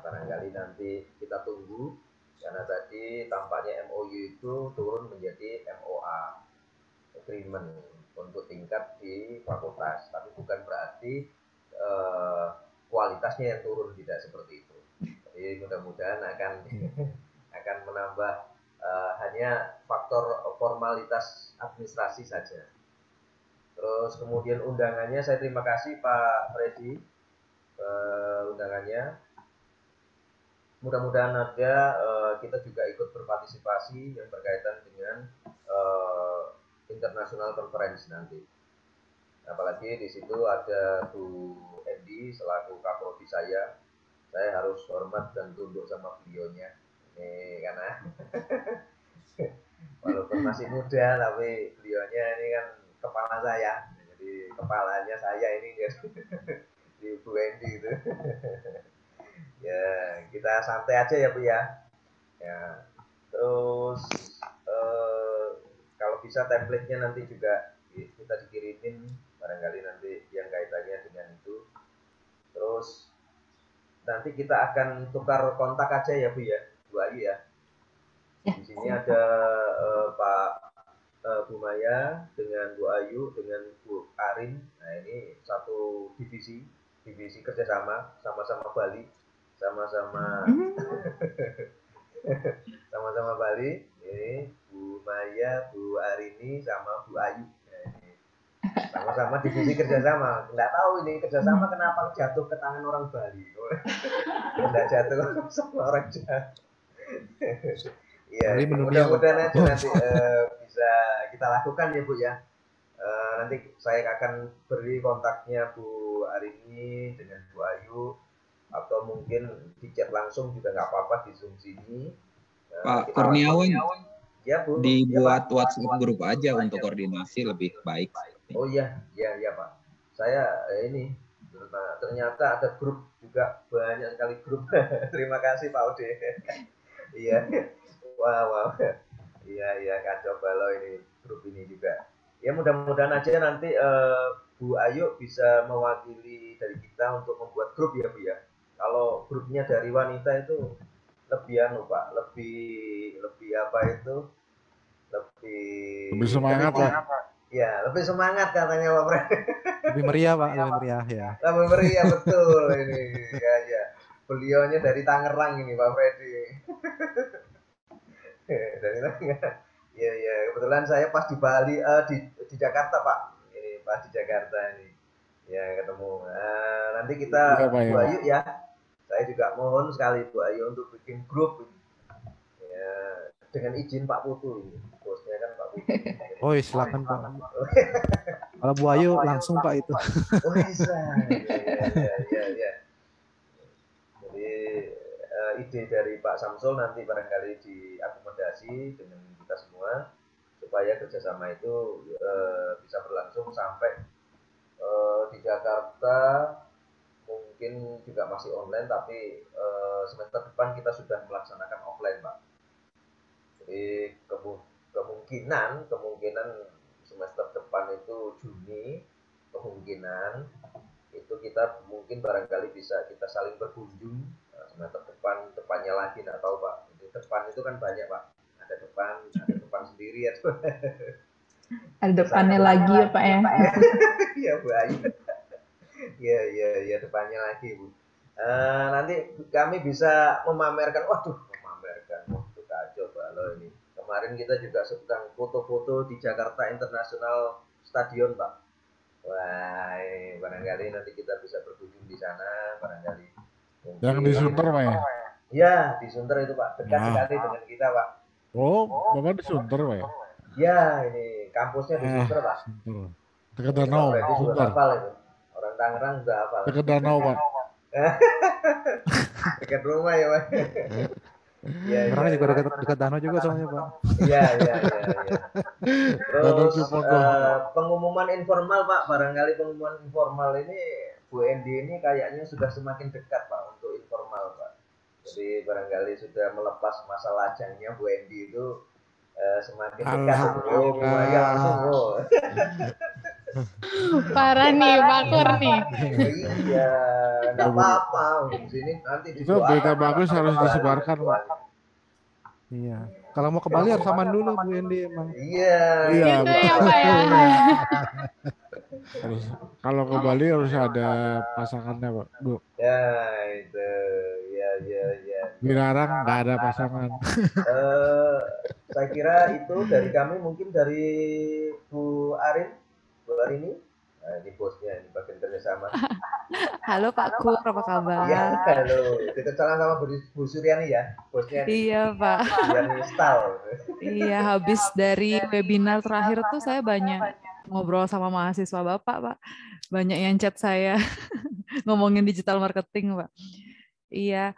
Barangkali nanti kita tunggu, karena tadi tampaknya MOU itu turun menjadi MOA, agreement untuk tingkat di fakultas, tapi bukan berarti kualitasnya yang turun, tidak seperti itu. Jadi mudah-mudahan akan menambah hanya faktor formalitas administrasi saja. Terus kemudian undangannya, saya terima kasih Pak Freddy undangannya. Mudah-mudahan ada kita juga ikut berpartisipasi yang berkaitan dengan international conference nanti. Apalagi di situ ada Bu Endi selaku kaprodi saya harus hormat dan tunduk sama beliaunya. Ini karena walaupun masih muda tapi beliaunya ini kan kepala saya, jadi kepalanya saya ini di Bu Endi itu. Ya kita santai aja ya Bu ya. Ya terus kalau bisa template-nya nanti juga kita dikirimin, barangkali nanti yang kaitannya dengan itu. Terus nanti kita akan tukar kontak aja ya Bu ya, Bu Ayu ya. Di sini ada Pak Bu Maya dengan Bu Ayu dengan Bu Arin. Nah ini satu divisi kerjasama, sama-sama Bali, sama-sama sama-sama Bali. Ini Bu Maya, Bu Arini sama Bu Ayu. Nah, ini sama-sama divisi kerjasama. Nggak tahu ini kerjasama kenapa jatuh ke tangan orang Bali. Nggak jatuh sama orang Jawa. Iya, mudah-mudahan aja nanti bisa kita lakukan ya Bu ya. Nanti saya akan beri kontaknya Bu Arini dengan Bu Ayu, atau mungkin di chat langsung juga nggak apa-apa di Zoom sini. Pak Kurniawan, ya Bu, dibuat ya, Pak. WhatsApp grup aja untuk koordinasi lebih baik. Oh iya Pak. Saya ini ternyata ada grup juga, banyak sekali grup. Terima kasih Pak Ode. Iya. Wow. Iya kacau balau ini grup ini juga. Ya mudah-mudahan aja nanti Bu Ayu bisa mewakili dari kita untuk membuat grup ya Bu ya. Kalau grupnya dari wanita itu lebih Pak, lebih apa itu? Lebih semangat Pak. Ya, lebih semangat katanya Pak Fred. Lebih meriah Pak, lebih meriah ya. Lebih meriah betul ini. Ya. Beliaunya dari Tangerang ini Pak Freddy. Dari Tangerang. Ya, kebetulan saya pas di Bali, di Jakarta Pak. Ini pas di Jakarta ini. Ya, ketemu. Nanti kita Bu Ayu ya. Saya juga mohon sekali Bu Ayu untuk bikin grup. Ya, dengan izin Pak Putu ini. Bosnya kan Pak Putu. Oh, silakan Pak. Kalau Bu Ayu langsung Pak itu. Oh, bisa. Ya. Jadi ide dari Pak Samsul nanti barangkali diakomodasi dengan kita semua supaya kerjasama itu bisa berlangsung sampai di Jakarta. Mungkin juga masih online, tapi semester depan kita sudah melaksanakan offline Pak. Jadi kemungkinan semester depan itu Juni, kemungkinan itu kita mungkin barangkali bisa kita saling berkunjung. Semester depannya lagi nggak tahu Pak. Jadi depan itu kan banyak Pak. Ada depan sendiri ya. Ada depannya lagi ya Pak ya. Iya Bu Ayu. Iya depannya lagi Bu. Nanti kami bisa memamerkan. Waduh kacau balau ini. kemarin kita juga sedang foto-foto di Jakarta International Stadion, Pak. Wah, barangkali nanti kita bisa berkunjung di sana, barangkali. Mungkin... Yang di Sunter, Pak ya? Ya, di Sunter itu, Pak. Dekat sekali dengan kita, Pak. Oh, Bapak di Sunter, Pak ya? Ya, ini kampusnya di Sunter, Pak. Sunter. Dekat danau, Sunter. Hafal itu. Orang Tangerang juga hafal. Dekat danau, Pak. Dekat rumah ya, Pak. Ya, Tangerang juga dekat danau juga soalnya, Pak. Iya. Terus pengumuman informal, Pak. Barangkali pengumuman informal ini Bu Endi ini kayaknya sudah semakin dekat, Pak, untuk informal, Pak. Jadi barangkali sudah melepas masa lajangnya Bu Endi itu semakin dekat. Parah nih Pak Kur nih. Iya, nggak apa-apa. Di sini nanti itu berita bagus harus disebarkan, Pak. Iya. Kalau mau ke Bali harus aman dulu Bu Endi emang. Iya. Gitu ya Pak ya. Kalau ke Bali harus ada pasangannya, Pak, Bu. Ya itu, ya. Dilarang nggak ada pasangan. Saya kira itu dari kami, mungkin dari Bu Arini. Nah, ini bosnya, ini bagian kerjasama. Halo Pak Kur, apa kabar? Iya, halo. Dikenalan sama Bu Suryani ya, bosnya. Iya Pak. Suryani Style. Iya, habis dari webinar terakhir tuh saya banyak ngobrol sama mahasiswa Bapak, Pak. Banyak yang chat saya ngomongin digital marketing, Pak. Iya,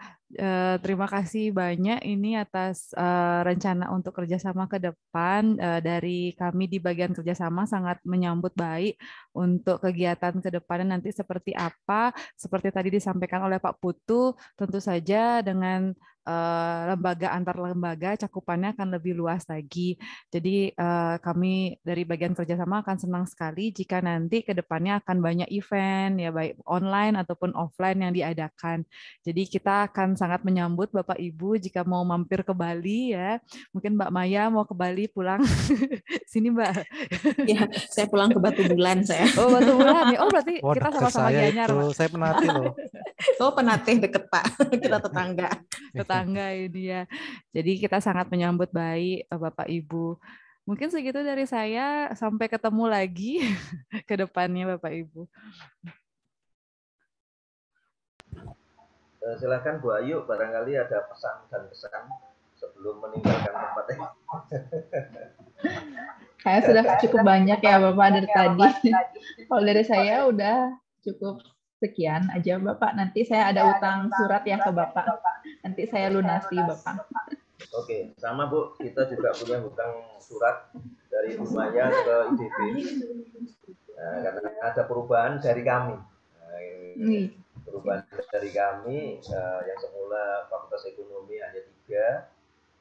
terima kasih banyak ini atas rencana untuk kerjasama ke depan. Dari kami di bagian kerjasama sangat menyambut baik untuk kegiatan ke depannya nanti seperti apa. Seperti tadi disampaikan oleh Pak Putu, tentu saja dengan lembaga antar lembaga cakupannya akan lebih luas lagi. Jadi kami dari bagian kerjasama akan senang sekali jika nanti ke depannya akan banyak event ya baik online ataupun offline yang diadakan. Jadi kita akan sangat menyambut Bapak Ibu jika mau mampir ke Bali ya. Mungkin Mbak Maya mau ke Bali pulang. Sini Mbak. Ya, saya pulang ke Batu Bulan saya. Oh, Batu Bulan nih. Oh, berarti Oh, kita dekat sama-sama saya Gianyar. itu. Saya Penati loh. Oh, Penatih deket Pak. Kita tetangga. Tetangga ini ya. Jadi kita sangat menyambut baik Bapak Ibu. Mungkin segitu dari saya. Sampai ketemu lagi ke depannya Bapak Ibu. Silakan Bu Ayu, barangkali ada pesan dan kesan sebelum meninggalkan tempat ini. Kayak sudah cukup banyak ya Bapak dari tadi. Kalau dari saya udah cukup sekian aja Bapak. Nanti saya ada utang surat ya ke Bapak. Nanti saya lunasi Bapak. Oke, sama Bu. Kita juga punya hutang surat dari Bu Maya ke IDB. Nah, karena ada perubahan dari kami. Perubahan dari kami yang semula Fakultas Ekonomi hanya 3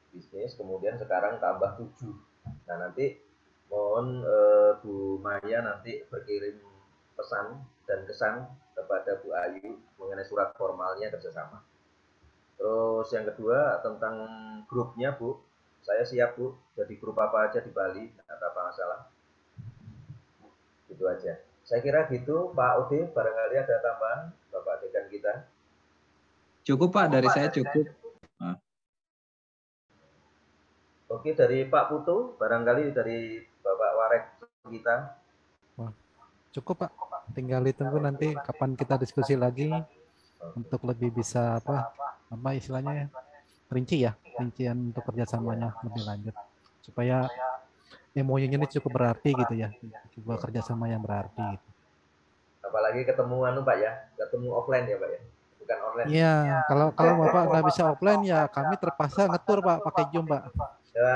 bisnis, kemudian sekarang tambah 7. Nah, nanti mohon Bu Maya nanti berkirim pesan dan kesan kepada Bu Ayu mengenai surat formalnya kerjasama. Terus yang kedua tentang grupnya Bu, saya siap Bu, jadi grup apa aja di Bali, nggak ada masalah. Gitu aja. Saya kira gitu Pak Ode, barangkali ada tambahan Bapak Dekan kita. Cukup Pak, dari saya cukup. Oke, dari Pak Putu, barangkali dari Bapak Warek kita. Wah, cukup Pak. Tinggal ditunggu nanti kapan kita diskusi lagi untuk lebih bisa apa istilahnya ya, rinci ya, rincian untuk kerjasamanya lebih lanjut supaya MOU-nya ini cukup berarti gitu ya, coba kerjasama yang berarti gitu. Apalagi ketemu Pak ya, ketemu offline ya Pak ya, bukan online. Iya, kalau Bapak nggak bisa offline ya kami terpaksa ngetur Pak pakai Zoom Pak. Ya.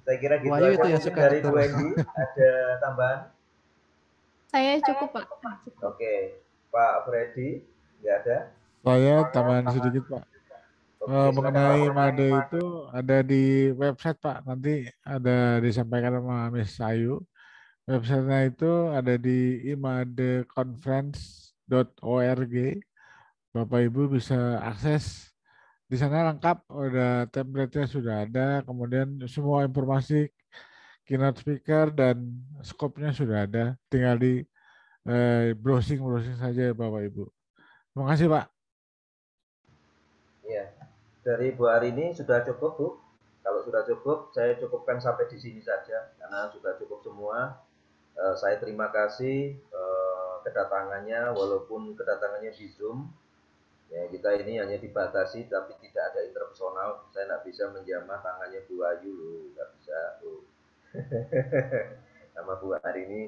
Saya kira gitu aja itu ya, dari Bu Endi, ada tambahan? Saya cukup Pak. Oke, Pak Freddy nggak ada? Saya tambahan sedikit Pak. Mengenai MADE itu ada di website Pak, nanti ada disampaikan sama Miss Ayu. Websitenya itu ada di imadeconference.org. Bapak Ibu bisa akses di sana lengkap, udah template-nya sudah ada, kemudian semua informasi keynote speaker dan scope-nya sudah ada, tinggal di browsing saja Bapak Ibu. Terima kasih Pak. Iya. dari Bu Hari ini sudah cukup, Bu. Kalau sudah cukup, saya cukupkan sampai di sini saja karena sudah cukup semua. Saya terima kasih kedatangannya, walaupun kedatangannya di Zoom. Ya, kita ini hanya dibatasi, tapi tidak ada interpersonal. Saya tidak bisa menjamah tangannya Bu Ayu, nggak bisa, Bu. Sama Bu Hari ini.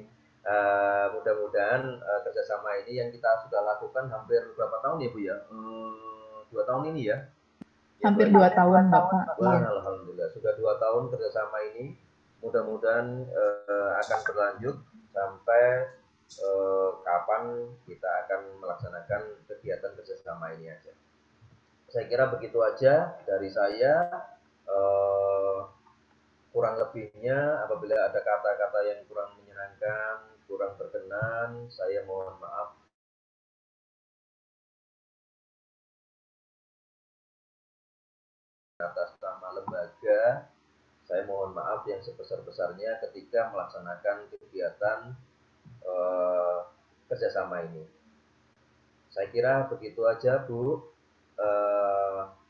Mudah-mudahan kerjasama ini yang kita sudah lakukan hampir berapa tahun ya Bu ya? 2 tahun ini ya? Hampir 2 tahun Bapak. Wah, Iya. alhamdulillah sudah 2 tahun kerjasama ini. Mudah-mudahan akan berlanjut sampai kapan kita akan melaksanakan kegiatan kerjasama ini aja. Saya kira begitu aja dari saya. Kurang lebihnya apabila ada kata-kata yang kurang menyenangkan, kurang berkenan, saya mohon maaf. Atas nama lembaga, saya mohon maaf yang sebesar-besarnya ketika melaksanakan kegiatan kerjasama ini. Saya kira begitu aja, Bu.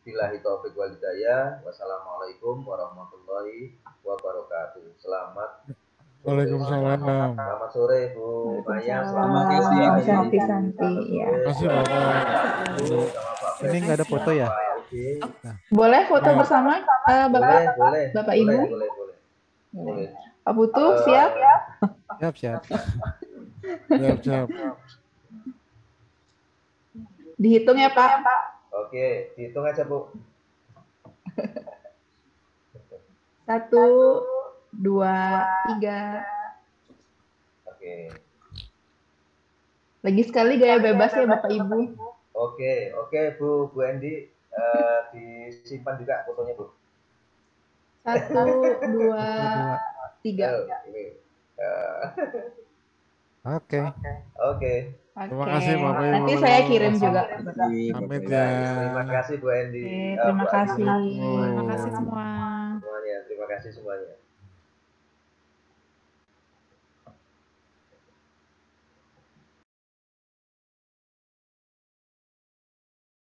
Billahi taufiq wal hidayah. Wassalamualaikum warahmatullahi wabarakatuh. Selamat Waalaikumsalam. Selamat sore Bu Maya. Waalaikumsalam. Selamat siang. Santi-santi, ya. Terima kasih Bapak. Ini nggak ada foto ya? Boleh foto bersama Bapak? Boleh. Bapak Ibu? Boleh. Pak Putu, siap? Siap. Siap. Dihitung ya Pak. Oke, dihitung aja Bu. 1, 2, 3. Oke. Lagi sekali gaya bebas ya Bapak Ibu. Oke Bu Endi, disimpan juga fotonya Bu. 1, 2, 3. Ini. Oke. Terima kasih Bapak Ibu. Nanti saya kirim juga. Pamit ya. Terima kasih Bu Endi. Terima kasih. Terima kasih semua. Semuanya. Terima kasih semuanya.